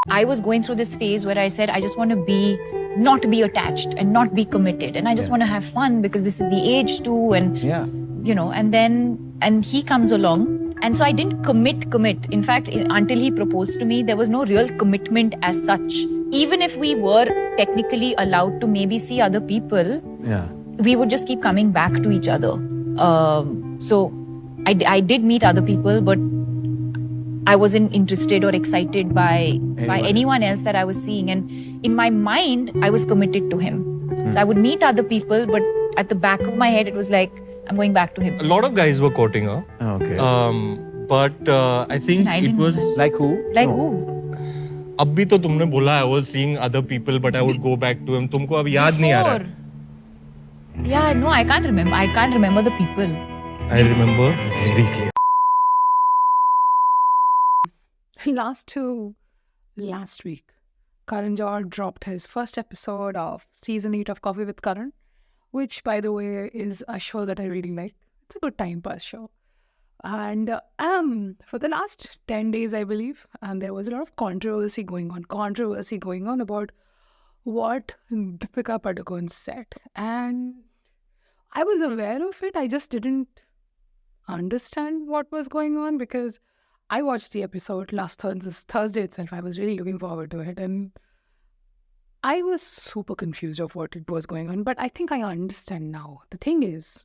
I was going through this phase where I said, I just want to not be attached and not be committed. And I just want to have fun because this is the age too. And, and he comes along. And so I didn't commit. In fact, until he proposed to me, there was no real commitment as such. Even if we were technically allowed to maybe see other people, we would just keep coming back to each other. So I did meet other people, but I wasn't interested or excited by anyone else that I was seeing. And in my mind, I was committed to him. So I would meet other people, but at the back of my head, it was like, I'm going back to him. A lot of guys were courting her. Okay. But I think it was... Like who? Like who? अब भी तो तुमने बोला I was seeing other people, but I would go back to him. तुमको अब याद नहीं आ रहा है? Yeah, no, I can't remember. I can't remember the people. I remember very clearly. Last week, Karan dropped his first episode of season 8 of Coffee with Karan, which, by the way, is a show that I really like. It's a good time pass show. And for the last 10 days, I believe, and there was a lot of controversy going on about what Deepika Padukone said. And I was aware of it. I just didn't understand what was going on because I watched the episode last Thursday itself. I was really looking forward to it. And I was super confused of what it was going on. But I think I understand now. The thing is,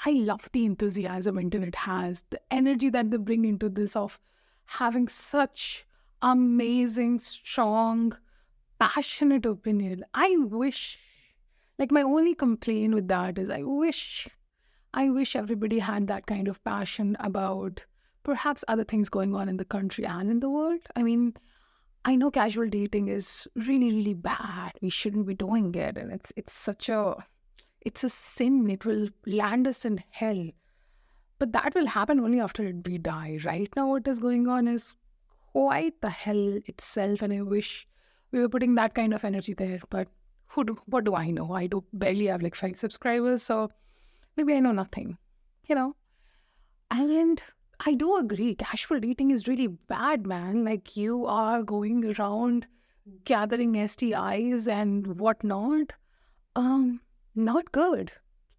I love the enthusiasm internet has, the energy that they bring into this of having such amazing, strong, passionate opinion. I wish, like my only complaint with that is I wish everybody had that kind of passion about perhaps other things going on in the country and in the world. I mean, I know casual dating is really, really bad. We shouldn't be doing it. And it's a sin. It will land us in hell. But that will happen only after we die. Right now, what is going on is quite the hell itself. And I wish we were putting that kind of energy there. But what do I know? I do barely have like 5 subscribers. So maybe I know nothing, And I do agree. Casual dating is really bad, man. Like you are going around gathering STIs and whatnot. Not good.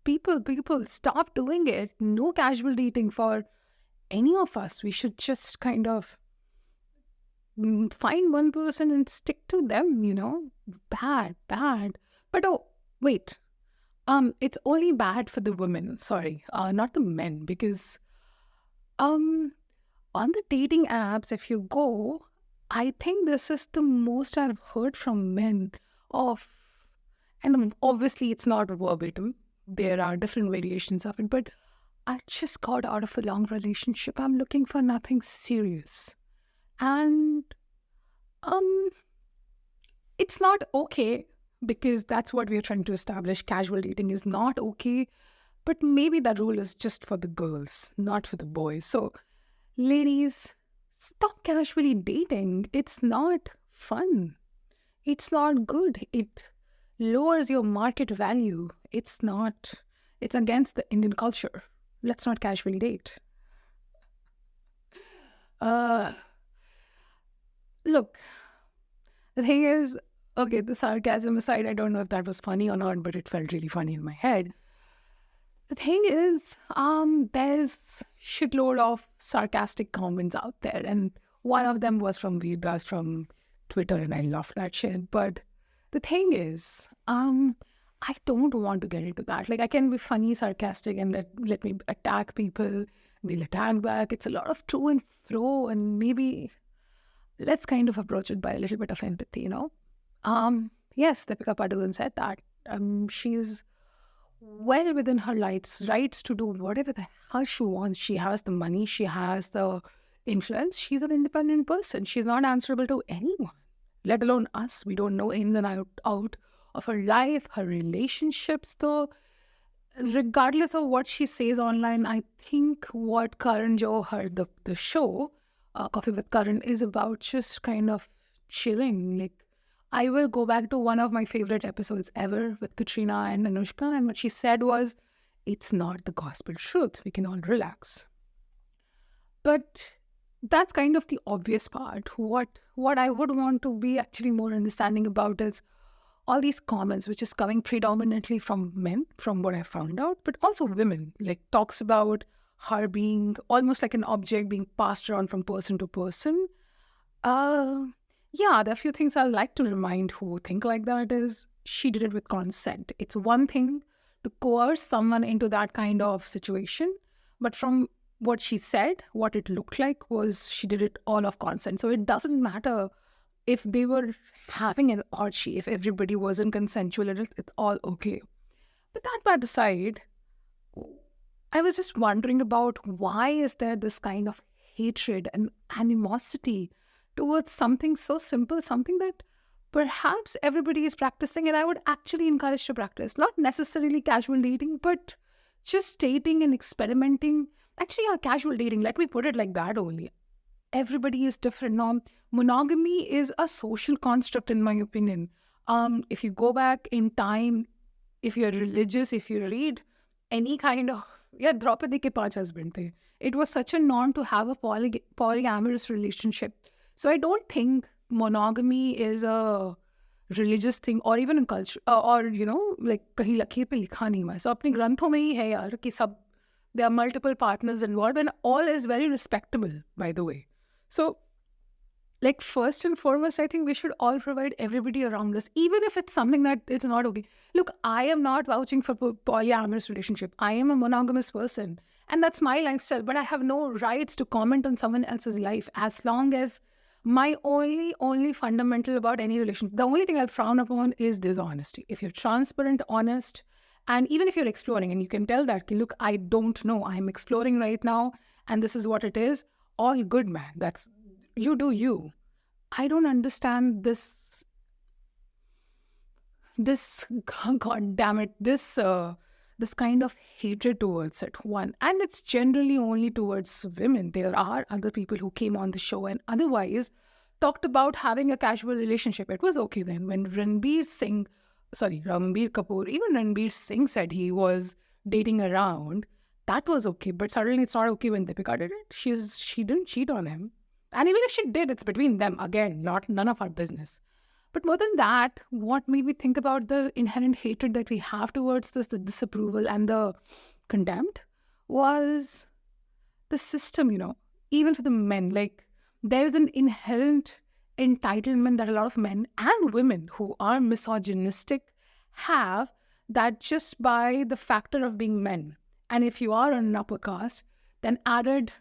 People, stop doing it. No casual dating for any of us. We should just kind of find one person and stick to them, Bad. But oh, wait. It's only bad for the women. Sorry, not the men. Because on the dating apps, if you go, I think this is the most I've heard from men of. And obviously, it's not verbatim. There are different variations of it. But I just got out of a long relationship. I'm looking for nothing serious. And it's not okay because that's what we're trying to establish. Casual dating is not okay. But maybe that rule is just for the girls, not for the boys. So, ladies, stop casually dating. It's not fun. It's not good. It lowers your market value. It's against the Indian culture. Let's not casually date. Look, the thing is, okay, the sarcasm aside, I don't know if that was funny or not, but it felt really funny in my head. The thing is, there's shitload of sarcastic comments out there, and one of them was from Vedas from Twitter, and I love that shit. But the thing is, I don't want to get into that. Like, I can be funny, sarcastic, and let me attack people. We'll attack back. It's a lot of to and fro, and maybe let's kind of approach it by a little bit of empathy, Yes, Deepika Padukone said that. She's well within her rights to do whatever the hell she wants. She has the money. She has the influence. She's an independent person. She's not answerable to anyone, let alone us. We don't know ins and out of her life, her relationships, though. Regardless of what she says online, I think what Karan heard the show, Coffee with Karan, is about just kind of chilling. Like, I will go back to one of my favorite episodes ever with Katrina and Anushka, and what she said was, it's not the gospel truth. We can all relax. But that's kind of the obvious part. What I would want to be actually more understanding about is all these comments, which is coming predominantly from men, from what I found out, but also women, like talks about her being almost like an object being passed around from person to person. Uh, yeah, there are a few things I'd like to remind who think like that is she did it with consent. It's one thing to coerce someone into that kind of situation, but from what she said, what it looked like was she did it all of consent. So it doesn't matter if they were having an orgy, if everybody wasn't consensual, it's all okay. But that part aside, I was just wondering about why is there this kind of hatred and animosity towards something so simple, something that perhaps everybody is practicing, and I would actually encourage to practice. Not necessarily casual dating, but just dating and experimenting. Actually, yeah, casual dating, let me put it like that only. Everybody is different. Now, monogamy is a social construct, in my opinion. If you go back in time, if you're religious, if you read any kind of, yeah, Draupadi ke paanch husband the. It was such a norm to have a polyamorous relationship. So I don't think monogamy is a religious thing or even a culture or like kahin lakhir pe likha nahi hua hai. So apne granthon mein hi hai yaar ki sab there are multiple partners involved and all is very respectable, by the way. So like first and foremost, I think we should all provide everybody around us, even if it's something that it's not okay. Look, I am not vouching for polyamorous relationship. I am a monogamous person and that's my lifestyle, but I have no rights to comment on someone else's life as long as my only fundamental about any relationship. The only thing I'll frown upon is dishonesty. If you're transparent, honest, and even if you're exploring and you can tell that, look, I don't know, I'm exploring right now and this is what it is, all good, man. That's you do you. I don't understand this god damn it, this kind of hatred towards it. One, and it's generally only towards women. There are other people who came on the show and otherwise talked about having a casual relationship. It was okay then. When Ranbir Kapoor, even Ranbir Singh said he was dating around, that was okay. But suddenly it's not okay when Deepika did it. She didn't cheat on him. And even if she did, it's between them. Again, none of our business. But more than that, what made me think about the inherent hatred that we have towards this, the disapproval and the contempt, was the system, even for the men. Like, there's an inherent entitlement that a lot of men and women who are misogynistic have, that just by the factor of being men. And if you are an upper caste, then added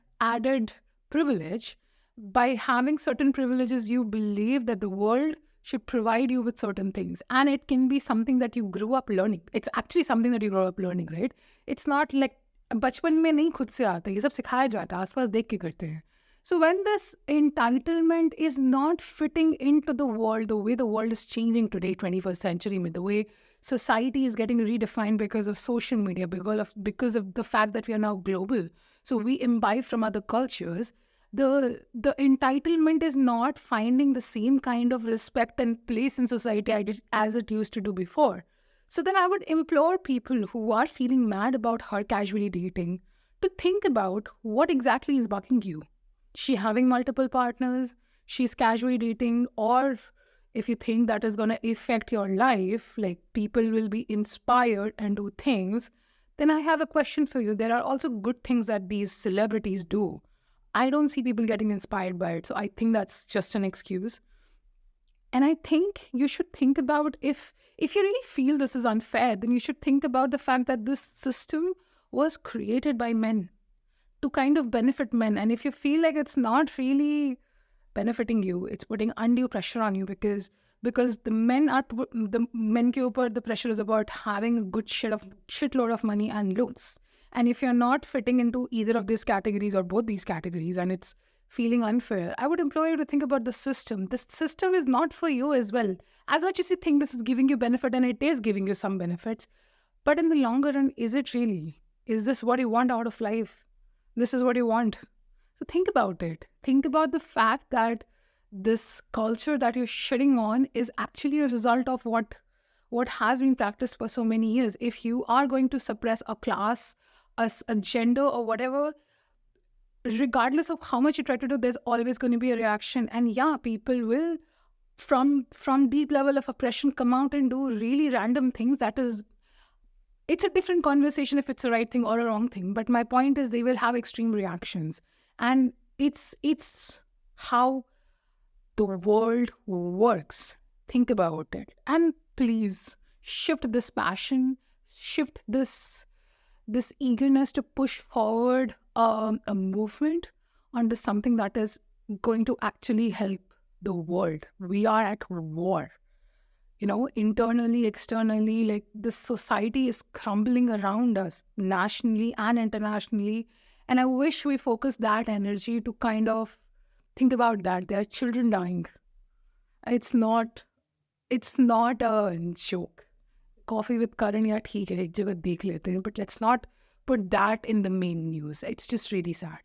privilege. By having certain privileges, you believe that the world should provide you with certain things. And it can be something that you grew up learning. It's actually something that you grow up learning, right? It's not like बचपन में नहीं खुद से आता, ये सब सिखाया जाता है, आसपास देख के करते हैं. So when this entitlement is not fitting into the world, the way the world is changing today, 21st century, the way society is getting redefined because of social media, because of the fact that we are now global. So we imbibe from other cultures. The entitlement is not finding the same kind of respect and place in society as it used to do before. So then I would implore people who are feeling mad about her casually dating to think about what exactly is bugging you. She having multiple partners, she's casually dating, or if you think that is going to affect your life, like people will be inspired and do things, then I have a question for you. There are also good things that these celebrities do. I don't see people getting inspired by it. So I think that's just an excuse. And I think you should think about if you really feel this is unfair, then you should think about the fact that this system was created by men to kind of benefit men. And if you feel like it's not really benefiting you, it's putting undue pressure on you because the men ke upar, the pressure is about having a good shitload of money and looks. And if you're not fitting into either of these categories or both these categories and it's feeling unfair, I would implore you to think about the system. This system is not for you as well. As much as you think this is giving you benefit, and it is giving you some benefits, but in the longer run, is it really? Is this what you want out of life? This is what you want. So think about it. Think about the fact that this culture that you're shitting on is actually a result of what has been practiced for so many years. If you are going to suppress a class, a gender or whatever, regardless of how much you try to do, there's always going to be a reaction. And yeah, people will from deep level of oppression come out and do really random things. It's a different conversation if it's a right thing or a wrong thing. But my point is they will have extreme reactions. And it's how the world works. Think about it. And please shift this passion, shift this eagerness to push forward a movement onto something that is going to actually help the world. We are at war. Internally, externally, like the society is crumbling around us nationally and internationally. And I wish we focus that energy to kind of think about that. There are children dying. It's not a joke. Coffee with Karan, yeah, theek hai, ek jagah dekh lete hain, but let's not put that in the main news. It's just really sad.